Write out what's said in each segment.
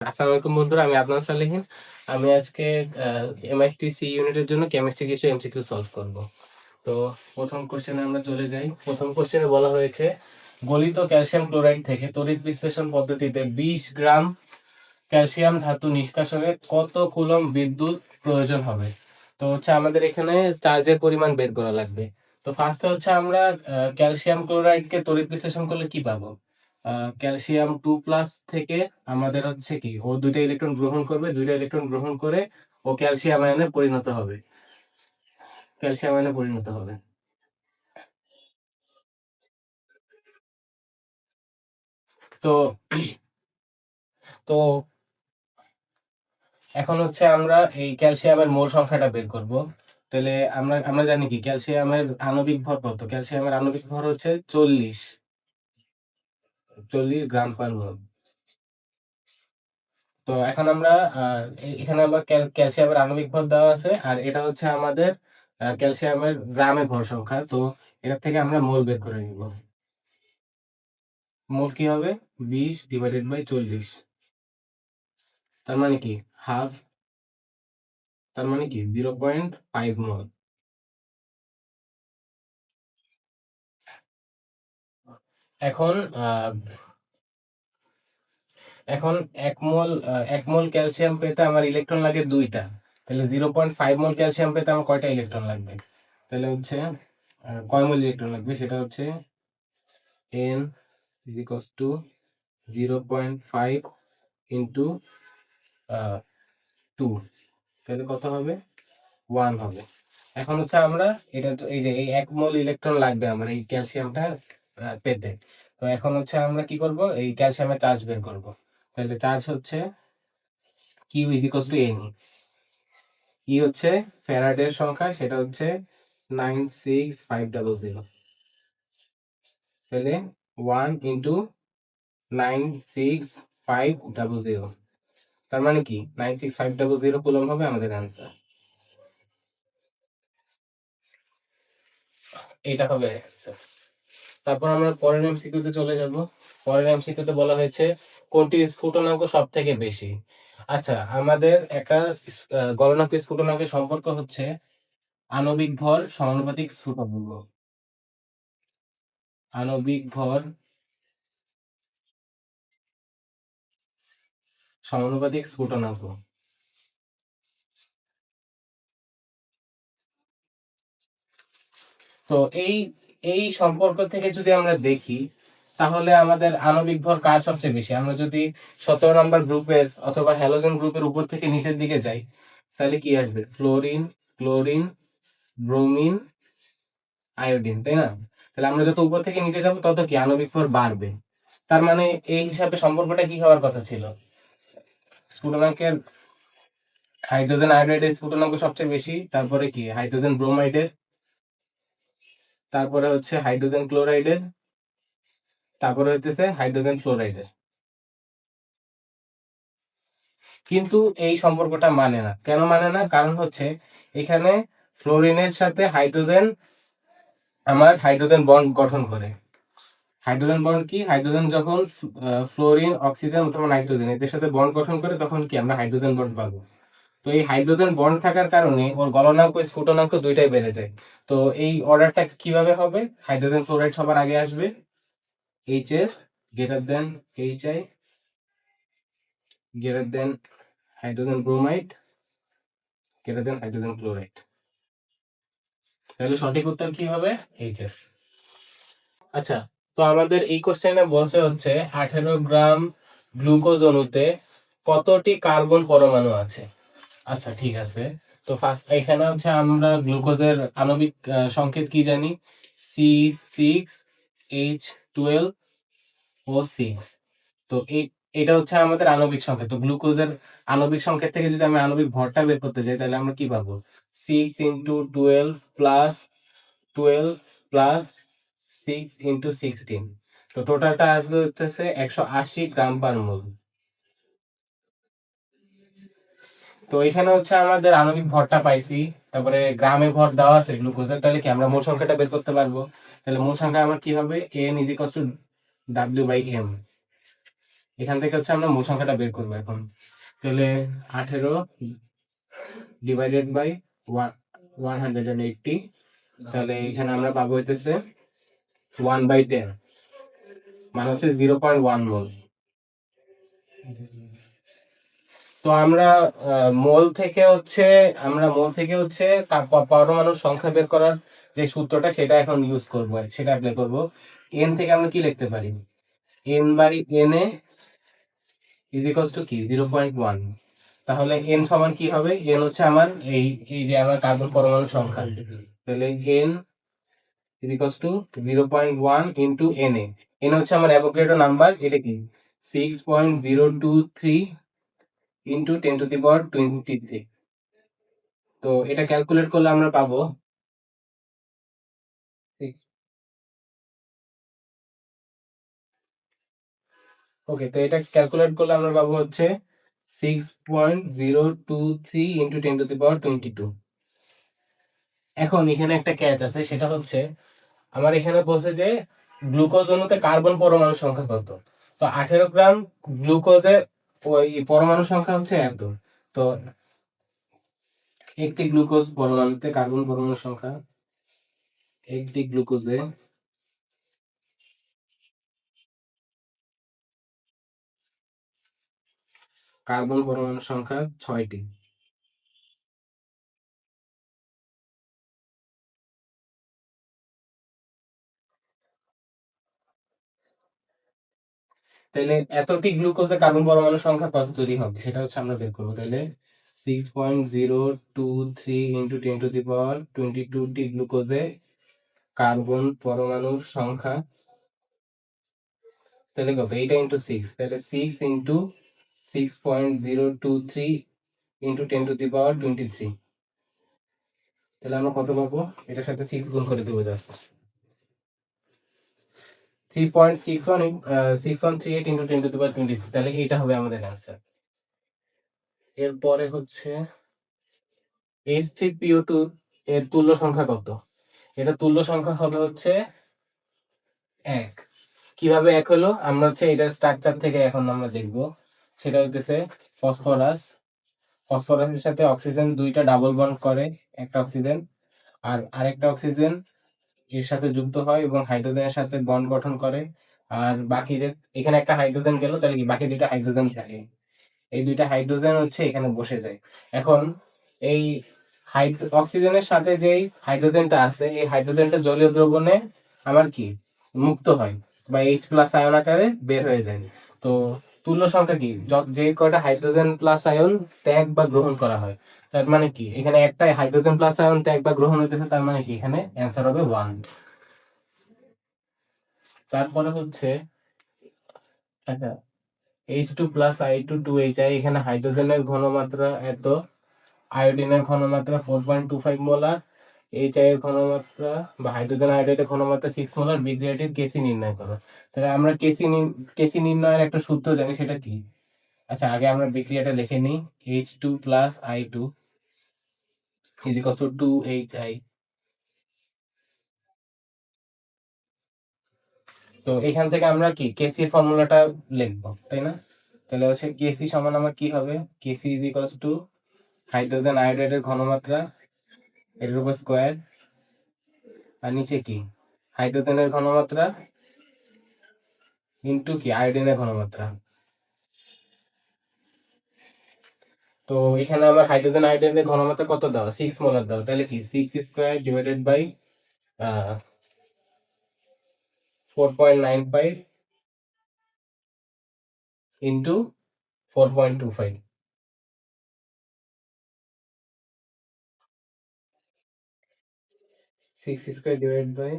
আসসালামু আলাইকুম বন্ধুরা, আমি আদনান সালেহীন। আমি আজকে এমআইটিসি ইউনিটের জন্য কেমিস্ট্রি কিছু এমসিকিউ সলভ করব। তো প্রথম কোশ্চেনে আমরা চলে যাই। প্রথম কোশ্চেনে বলা হয়েছে, গলিত ক্যালসিয়াম ক্লোরাইড থেকে তড়িৎ বিশ্লেষণ পদ্ধতিতে 20 গ্রাম ক্যালসিয়াম ধাতু নিষ্কাশনে কত কুলম্ব বিদ্যুৎ প্রয়োজন হবে। তো আমাদের এখানে চার্জের পরিমাণ বের করা লাগবে। তো ফার্স্টে আমরা ক্যালসিয়াম ক্লোরাইডকে তড়িৎ বিশ্লেষণ করলে কি পাবো। ক্যালসিয়াম 2+ থেকে আমাদের কি, ও দুইটা ইলেকট্রন গ্রহণ করবে, দুইটা ইলেকট্রন গ্রহণ করে ও ক্যালসিয়াম আয়নে পরিণত হবে। তো তো এখন আমরা এই ক্যালসিয়ামের মোল সংখ্যাটা বের করব। তাহলে আমরা আমরা জানি কি ক্যালসিয়ামের আণবিক ভর কত। ক্যালসিয়ামের আণবিক ভর হচ্ছে 40 গ্রাম পার মোল। তো এখন আমরা এখানে আবার ক্যালসিয়ামের আণবিক ভর দেওয়া আছে, আর এটা হচ্ছে আমাদের ক্যালসিয়ামের গ্রামে ভর সংখ্যা। তো এটা থেকে আমরা মোল বের করে নিব। মোল কি হবে? 20/40। তার মানে কি হাফ, তার মানে কি 0.5 মোল। এখন আহ এখন এক মোল ক্যালসিয়াম পেতে আমার ইলেকট্রন লাগে দুইটা। তাহলে 0.5 মোল ক্যালসিয়াম পেতে আমার কয়টা ইলেকট্রন লাগবে? তাহলে কয় মোল ইলেকট্রন লাগবে, সেটা হচ্ছে n ইকুয়ালস টু 0.5 ইন্টু 2। তাহলে কত হবে? 1 হবে। এখন আমরা এটা তো এই যে এই 1 মোল ইলেকট্রন লাগবে আমার এই ক্যালসিয়ামটা পেতে। তো এখন আমরা কি করব, এই ক্যালসিয়ামের চার্জ বের করব। তাহলে চার্জ হচ্ছে Q ইকুয়ালস টু n। ই হচ্ছে ফ্যারাডের সংখ্যা, সেটা হচ্ছে 96500। তাহলে 1 ইন্টু 96500, তার মানে কি 96500 কুলম্ব হবে আমাদের অ্যান্সার। এটা হবে অ্যান্সার। তারপর আমরা পরের এমসিকিউতে চলে যাব। পরের এমসিকিউতে বলা হয়েছে, কোনটির স্ফুটনাঙ্ক সব থেকে বেশি। আচ্ছা, আমাদের একটা গলনাঙ্ক স্ফুটনাঙ্কের সম্পর্ক হচ্ছে আণবিক ভর সমানুপাতিক স্ফুটনাঙ্ক। আণবিক ভর সমানুপাতিক স্ফুটনাঙ্ক। তো এই এই সম্পর্ক থেকে যদি আমরা দেখি, তাহলে আমাদের আণবিক ভর কার সবচেয়ে বেশি। আমরা যদি 17 নম্বর গ্রুপের অথবা হ্যালোজেন গ্রুপের উপর থেকে নিচের দিকে যাই, তাহলে কি আসবে? ফ্লোরিন, ক্লোরিন, ব্রোমিন, আয়োডিন, তাই না? তাহলে আমরা যত উপর থেকে নিচে যাবো তত কি আণবিক ভর বাড়বে। তার মানে এই হিসাবে সম্পর্কটা কি হওয়ার কথা ছিল? স্ফুটনাঙ্কের হাইড্রোজেন আয়োডাইডের স্ফুটনাঙ্ক সবচেয়ে বেশি, তারপরে কি হাইড্রোজেন ব্রোমাইডের, তারপরে হচ্ছে হাইড্রোজেন ক্লোরাইডের, তারপরে হইতেছে হাইড্রোজেন ফ্লোরাইডের। কিন্তু এই সম্পর্কটা মানে না। কেন মানে না? কারণ হচ্ছে এখানে ফ্লোরিনের সাথে হাইড্রোজেন বন্ড গঠন করে। হাইড্রোজেন বন্ড কি? হাইড্রোজেন যখন ফ্লোরিন, অক্সিজেন অথবা নাইট্রোজেন এদের সাথে বন্ড গঠন করে, তখন কি আমরা হাইড্রোজেন বন্ড পাবো। তো এই হাইড্রোজেন বন্ড থাকার কারণে ওর গলনাঙ্ক স্ফুটনাঙ্ক দুইটাই বেড়ে যায়। তো এই অর্ডারটা কিভাবে হবে? হাইড্রোজেন ফ্লোরাইড সবার আগে আসবে, HF greater than HI greater than hydrogen bromide greater than hydrogen chloride. তাহলে সঠিক উত্তর কি হবে? HF। আচ্ছা, তো আমাদের এই কোশ্চেনে বলছে 18 গ্রাম গ্লুকোজ অণুতে কতটি কার্বন পরমাণু আছে। আচ্ছা, ঠিক আছে। তো ফার্স্ট এখানে আমরা গ্লুকোজের আণবিক সংকেত কি জানি? C6H12O6। তো এটা আমাদের আণবিক সংকেত। তো গ্লুকোজের আণবিক সংকেত থেকে যদি আমি আণবিক ভরটা বের করতে যাই, তাহলে আমরা কি পাবো? 6 × 12 + 12 + 6 × 16। তো টোটালটা আসবে 180 গ্রাম পার মোল। তো এখানে আমাদের আণবিক ভরটা পাইছি, তারপরে গ্রামে ভর দেওয়া আছে গ্লুকোজের। তাহলে কি আমরা মোল সংখ্যাটা বের করতে পারবো। তাহলে মোল সংখ্যা আমার কি হবে? n = W/m। এখান থেকে হচ্ছে আমরা মূল সংখ্যাটা বের করবো এখন। তাহলে 18 ডিভাইডেড বাই 180, তাহলে এখানে আমরা পাবো হইতেছে 1/10, মানে হচ্ছে 0.1 মোল। তো আমরা মোল থেকে হচ্ছে পরমাণুর সংখ্যা বের করার যে সূত্রটা সেটা এখন ইউজ করব, সেটা অ্যাপ্লাই করব। এন থেকে আমরা কি লিখতে পারি? N by N A is equals to কি 0.1। তাহলে এন সমান কি হবে? এন হচ্ছে আমার এই এই যে আমার কার্বন পরমাণু সংখ্যা, তাহলে N is equals two 0.1 into N A. N হচ্ছে আমার অ্যাভোগাড্রো নাম্বার, এটা কি 6.023 ইন্টু 10⁻23। তো এটা ক্যালকুলেট করলে আমরা পাবো 6। ওকে, তো এটা ক্যালকুলেট করলে আমরা পাবো হচ্ছে 6.023 ইন্টু 10⁻22। এখন এখানে একটা ক্যাচ আছে, সেটা হচ্ছে আমার এখানে বলছে যে গ্লুকোজ অণুতে কার্বন পরমাণু সংখ্যা কত। তো 18 গ্রাম গ্লুকোজে ওই পরমাণু সংখ্যা হচ্ছে এত। তো একটি গ্লুকোজ পরমাণুতে কার্বন পরমাণু সংখ্যা, একটি গ্লুকোজে কার্বন পরমাণু সংখ্যা 6টি। তাহলে এতটি গ্লুকোজে কার্বন পরমাণু সংখ্যা কত তৈরি হবে সেটা হচ্ছে আমরা বের করবো। তাহলে 6.023 ইন্টু 10⁻22টি গ্লুকোজে কার্বন পরমাণুর সংখ্যা, তাহলে কত? এইটা ইন্টু 6, তাহলে 6 ইন্টু 6.023 ইন্টু 10⁻23। তাহলে আমরা কত পাবো? এটার সাথে 6 গুণ করে দেবো জাস্ট। 3.6138 ইন্টু 10⁻23, তাহলে এইটা হবে আমাদের অ্যান্সার। এরপরে হচ্ছে H3PO2 এর তুল্য সংখ্যা কত? এটা তুল্য সংখ্যা হবে হচ্ছে 1। কিভাবে 1 হলো? আমরা হচ্ছে এটার স্ট্রাকচার থেকে এখন আমরা দেখব। সেটা হইতেছে ফসফরাস, ফসফরাসের সাথে অক্সিজেন দুইটা ডাবল বন্ড করে, একটা অক্সিজেন, আর আরেকটা অক্সিজেন এর সাথে যুক্ত হয় এবং হাইড্রোজেনের সাথে বন্ড গঠন করে। আর বাকি যে এখানে একটা হাইড্রোজেন গেল, তাহলে কি বাকি দুইটা হাইড্রোজেন থাকে। এই দুইটা হাইড্রোজেন হচ্ছে এখানে বসে যায়। এখন এই অক্সিজেনের সাথে যেই হাইড্রোজেনটা আছে, এই হাইড্রোজেনটা জলীয় দ্রবণে আমার কি মুক্ত হয় বা H+ আয়ন আকারে বের হয়ে যায়। তো তুল্য সংখ্যা কি? যে কয়টা হাইড্রোজেন প্লাস আয়ন ত্যাগ বা গ্রহণ করা হয়, তার মানে কি এখানে একটাই হাইড্রোজেন প্লাস আয়ন ত্যাগ বা গ্রহণ হইতেছে, তার মানে কি এখানে অ্যান্সার হবে 1। তারপরে হচ্ছে আচ্ছা, H2+I2 2HI, এখানে হাইড্রোজেনের ঘনমাত্রা এত, আয়োডিনের ঘনমাত্রা 4.25 মোলার, এইচআই এর ঘনমাত্রা বা হাইড্রোজেন আয়োডাইডের ঘনমাত্রা 6 মোলার, বিক্রিয়াটির কেসি নির্ণয় করো। তাহলে আমরা কেসি নির্ণয়ের একটা সূত্র জানি, সেটা কি? আচ্ছা, আগে আমরা বিক্রিয়াটা লিখে নিই। H2+I2 is equals two 2HI। তো এখান থেকে আমরা কি কেসি এর ফর্মুলাটা লিখবো, তাই না? তাহলে হচ্ছে কেসি সমান আমার কি হবে? কেসি ইজ ইকুয়ালস টু হাইড্রোজেন আয়োডাইডের ঘনমাত্রা এটার উপর স্কোয়ার, আর নিচে কি হাইড্রোজেনের ঘনমাত্রা ইন্টু কি আয়োডিনের ঘনমাত্রা। তো এখানে আমার হাইড্রোজেন আয়োডাইডের ঘনমাত্রা কত দেওয়া? 6 মোলার দেওয়া, তাহলে কি 6² divided by 4.95 into 4.25। 6² divided by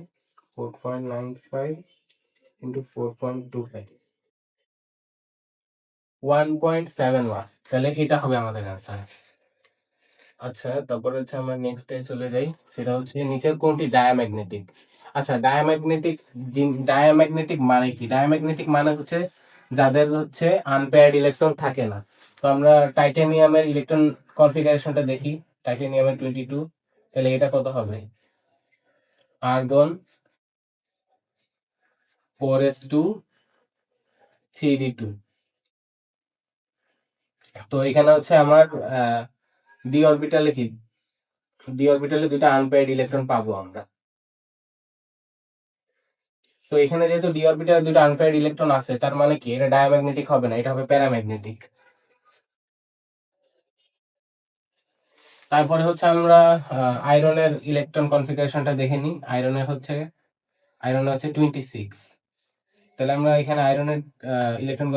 4.95 into 4.25, 1.71। তাহলে এটা হবে আমাদের অ্যান্সার। আচ্ছা, তারপরে হচ্ছে আমরা নেক্সট ডে চলে যাই। সেটা হচ্ছে নিচের কোনটি ডায়াম্যাগনেটিক? আচ্ছা, ডায়াম্যাগনেটিক মানে কি? ডায়াম্যাগনেটিক মানে হচ্ছে যাদের হচ্ছে আনপেয়ার্ড ইলেকট্রন থাকে না। তো আমরা টাইটানিয়ামের ইলেকট্রন কনফিগারেশনটা দেখি। টাইটানিয়ামের 22, তাহলে এটা কত হবে? Argon 4s2 3d2। তো এখানে হচ্ছে আমার ডি অরবিটালে কি, ডি অরবিটালে দুটো আনপেয়ার্ড ইলেকট্রন পাবো আমরা। তো এখানে যেহেতু ডি অরবিটালে দুটো আনপেয়ার্ড ইলেকট্রন আছে, তার মানে কি এটা ডায়াম্যাগনেটিক হবে না, এটা হবে প্যারাম্যাগনেটিক। তারপরে হচ্ছে আমরা আয়রনের ইলেকট্রন কনফিগারেশনটা দেখে নিই। আয়রনে হচ্ছে 26। তাহলে আমরা এখানে আয়রনের ইলেকট্রন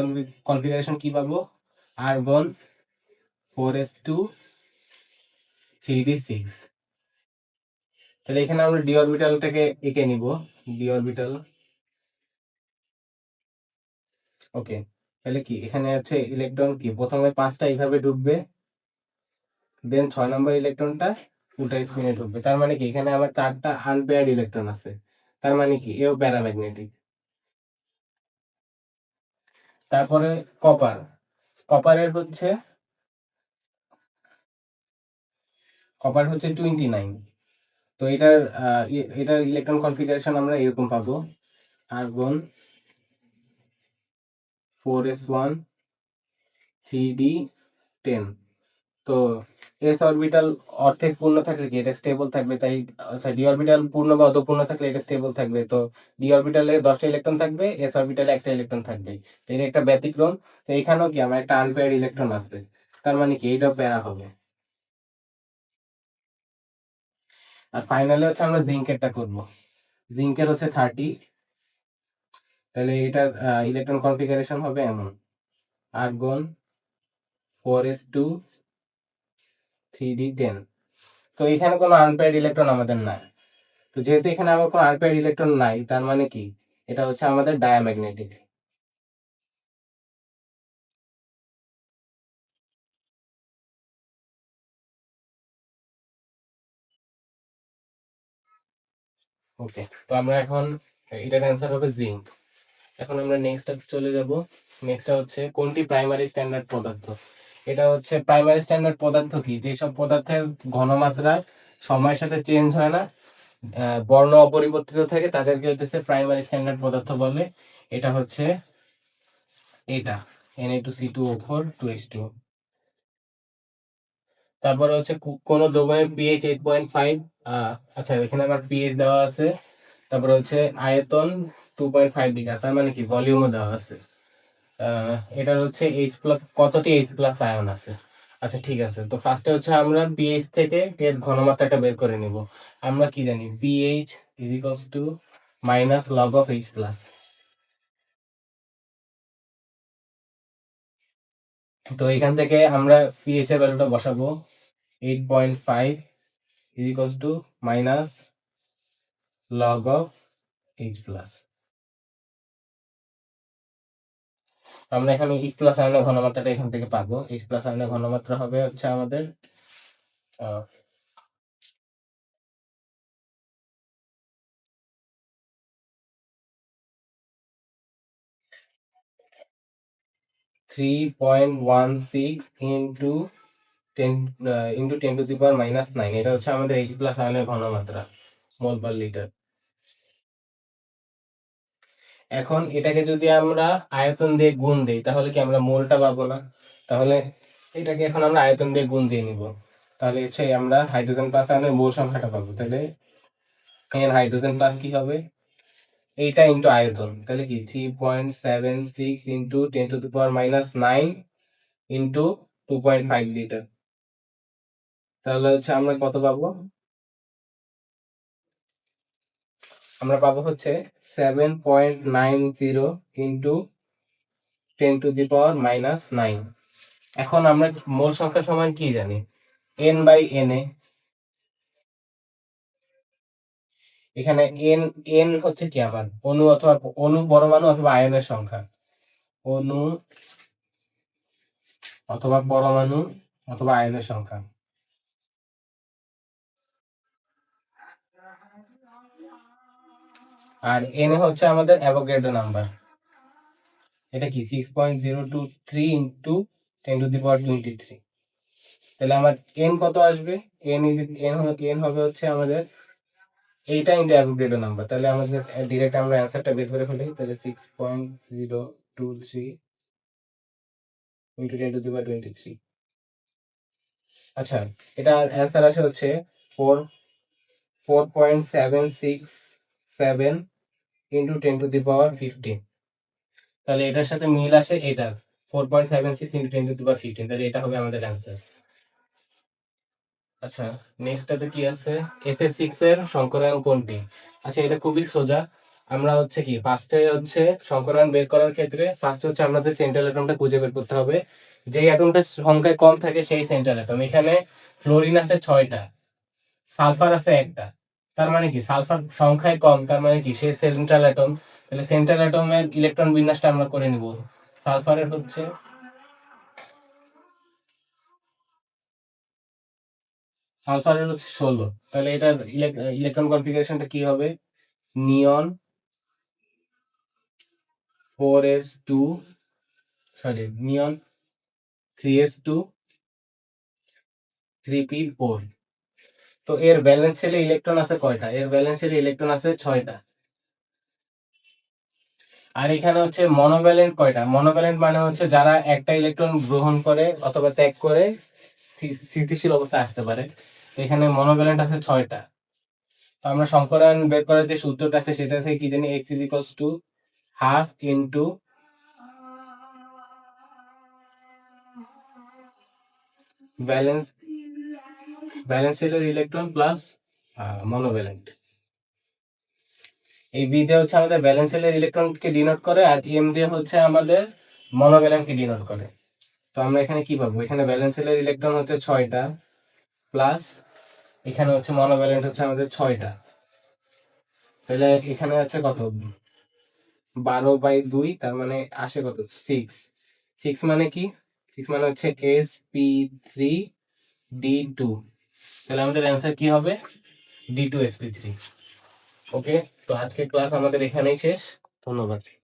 কনফিগারেশন কি পাবো? Argon 4s2 3d6। তাহলে এখানে আমরা ডি অরবিটালটাকে এঁকে নিব। ডি অরবিটাল, ওকে। তাহলে কি এখানে হচ্ছে ইলেকট্রন কি প্রথমে 5টা এইভাবে ঢুকবে, দেন 6 নম্বর ইলেকট্রনটা উল্টা স্পিনে ঢুকবে। তার মানে কি এখানে আমার 4টা আনপেয়ার্ড ইলেকট্রন আছে, তার মানে কি এও প্যারাম্যাগনেটিক। তারপরে কপার, কপারের হচ্ছে কপার হচ্ছে 29। তো এটার ইলেকট্রন কনফিগারেশন আমরা এরকম পাবো। Argon 4s1 3d10। তো এস অরবিটাল অর্ধেক পূর্ণ থাকলে কি এটা স্টেবল থাকবে, তাই আচ্ছা ডি অরবিটাল পূর্ণ বা অর্ধপূর্ণ থাকলে এটা স্টেবল থাকবে। তো ডি অরবিটালে 10টা ইলেকট্রন থাকবে, এস অরবিটালে একটা ইলেকট্রন থাকবে। তো এটা একটা ব্যতিক্রম। তো এখানেও কি আমার একটা আনপেয়ার্ড ইলেকট্রন আছে, তার মানে কি এইটাও প্যারা হবে। আর ফাইনালি হচ্ছে আমরা জিঙ্কেরটা করব। জিঙ্কের হচ্ছে 30। তাহলে এটার ইলেকট্রন কনফিগারেশন হবে এমন। Argon 4s2 3d10। তো এখানে কোনো আনপেয়ার্ড ইলেকট্রন আমাদের নাই। তো যেহেতু এখানে আমার কোনো আনপেয়ার্ড ইলেকট্রন নাই, তার মানে কি এটা হচ্ছে আমাদের ডায়াম্যাগনেটিক। ওকে, তো আমরা এখন এটার অ্যান্সার হবে জিঙ্ক। এখন আমরা নেক্সট চলে যাব। নেক্সটটা হচ্ছে কোনটি প্রাইমারি স্ট্যান্ডার্ড পদার্থ। এটা হচ্ছে প্রাইমারি স্ট্যান্ডার্ড পদার্থ কি, যেসব পদার্থের ঘনমাত্রা সময়ের সাথে চেঞ্জ হয় না, বর্ণ অপরিবর্তিত থাকে, তাদেরকে হচ্ছে প্রাইমারি স্ট্যান্ডার্ড পদার্থ বলে। এটা হচ্ছে এটা Na2C2O4 2H2। তারপরে হচ্ছে কোন দ্রবণের পিএইচ 8.5। আচ্ছা এখানে আমার পিএইচ দেওয়া আছে, তারপরে হচ্ছে আয়তন 2.5 লিটার, তার মানে কি ভলিউমও দেওয়া আছে। এটার হচ্ছে এইচ প্লাস, কতটি এইচ প্লাস আয়ন আছে। আচ্ছা ঠিক আছে, তো ফার্স্টে হচ্ছে আমরা পিএইচ থেকে এর ঘনমাত্রাটা বের করে নিব। আমরা কি জানি pH is equals two minus log of H plus. তো এখান থেকে আমরা পিএইচ এর ভ্যালুটা বসাবো। 8.5 is equals two minus log of H plus. আমরা এখানে এইচ প্লাস আয়নের ঘনমাত্রাটা এখান থেকে পাবো। এইচ প্লাস আয়নের ঘনমাত্রা হবে হচ্ছে আমাদের 3.16 ইন্টু 10 টু দি পাওয়ার -9। এটা হচ্ছে আমাদের এইচ প্লাস আয়নের ঘনমাত্রা মোল পার লিটার। এখন এটাকে যদি আমরা আয়তন দিয়ে গুণ দেই তাহলে কি আমরা মোলটা পাবো না? তাহলে এটাকে এখন আমরা আয়তন দিয়ে গুণ দিয়ে নিব। তাহলে হচ্ছে আমরা হাইড্রোজেন প্লাস আয়নের মোল সংখ্যাটা পাবো। তাহলে এর হাইড্রোজেন প্লাস কি হবে, এইটা ইন্টু আয়তন, তাহলে কি 3.76 into 10 to the power -9 into 2.5 litre. তাহলে হচ্ছে আমরা কত পাবো? আমরা পাবো হচ্ছে 7.90 ইন্টু 10 টু দি পাওয়ার -9। এখন আমরা মোল সংখ্যা সমান কি জানি, এন বাই এন এ। এখানে এন, এন হচ্ছে কি আমার অণু অথবা অণু পরমাণু অথবা আয়নের সংখ্যা। অণু অথবা পরমাণু অথবা আয়নের সংখ্যা। আর এন হচ্ছে আমাদের অ্যাভোগাড্রো নাম্বার। এটা কি 6.023 ইন্টু 10 টু দি পাওয়ার 23। তাহলে আমার এন কত আসবে? এন হবে হচ্ছে আমাদের এইটা ইন্টু অ্যাভোগাড্রো নাম্বার। তাহলে আমাদের ডিরেক্ট আমরা অ্যান্সারটা বের করে ফেলি। তাহলে 6.023 ইন্টু 10^23। আচ্ছা, এটার অ্যান্সার আসে হচ্ছে 4.767 ইন্টু 10^15। তাহলে এটার সাথে মিল আসে এটার 4.76 ইন্টু 10^15, তাহলে এটা হবে আমাদের অ্যান্সার। আচ্ছা, নেক্সটটাতে কি আছে? SF6 এর সংকরায়ন কোনটি? আচ্ছা, এটা খুবই সোজা। আমরা হচ্ছে কি ফার্স্টে হচ্ছে সংকরায়ন বের করার ক্ষেত্রে ফার্স্ট হচ্ছে আমাদের সেন্ট্রাল অ্যাটমটা খুঁজে বের করতে হবে। যেই অ্যাটমটা সংখ্যায় কম থাকে সেই সেন্ট্রাল অ্যাটম। এখানে ফ্লোরিন আছে 6টা, সালফার আছে একটা। তার মানে কি সালফার সংখ্যায় কম, তার মানে কি সে সেন্ট্রাল অ্যাটম। তাহলে সেন্ট্রাল অ্যাটমের ইলেকট্রন বিন্যাসটা আমরা করে নিব। সালফারের হচ্ছে সালফারের হচ্ছে 16। তাহলে এটার ইলেকট্রন কনফিগারেশনটা কি হবে? নিয়ন 4s2, সরি নিয়ন 3s2 3p4। তো এর ব্যালেন্স শেলে ইলেকট্রন আছে কয়টা? এর ব্যালেন্স শেলে ইলেকট্রন আছে 6টা। আর এখানে হচ্ছে মনোভ্যালেন্ট কয়টা? মনোভ্যালেন্ট মানে হচ্ছে যারা একটা ইলেকট্রন গ্রহণ করে অথবা ত্যাগ করে স্থিতিশীল অবস্থায় আসতে পারে। তো এখানে মনোভ্যালেন্ট আছে 6টা। তো আমরা সংকরায়ন বের করার যে সূত্রটা আছে সেটা থেকে কি জানি, x equals to half into balance balance শেলের ইলেকট্রন প্লাস মনোভ্যালেন্ট। এই বি দিয়ে হচ্ছে আমাদের ব্যালেন্স শেলের ইলেকট্রনকে ডিনোট করে, আর এম দিয়ে হচ্ছে আমাদের মনোভ্যালেন্টকে ডিনোট করে। তো আমরা এখানে কি পাবো? এখানে ব্যালেন্স শেলের ইলেকট্রন হচ্ছে 6টা, প্লাস এখানে হচ্ছে মনোভ্যালেন্ট হচ্ছে আমাদের 6টা। তাহলে এখানে আছে কত? 12/2, তার মানে আসে কত? 6। 6 মানে কি? 6 মানে হচ্ছে sp3d2। তাহলে আমাদের অ্যান্সার কি হবে? D2sp3। ওকে, তো আজকে ক্লাস আমাদের এখানেই শেষ। ধন্যবাদ।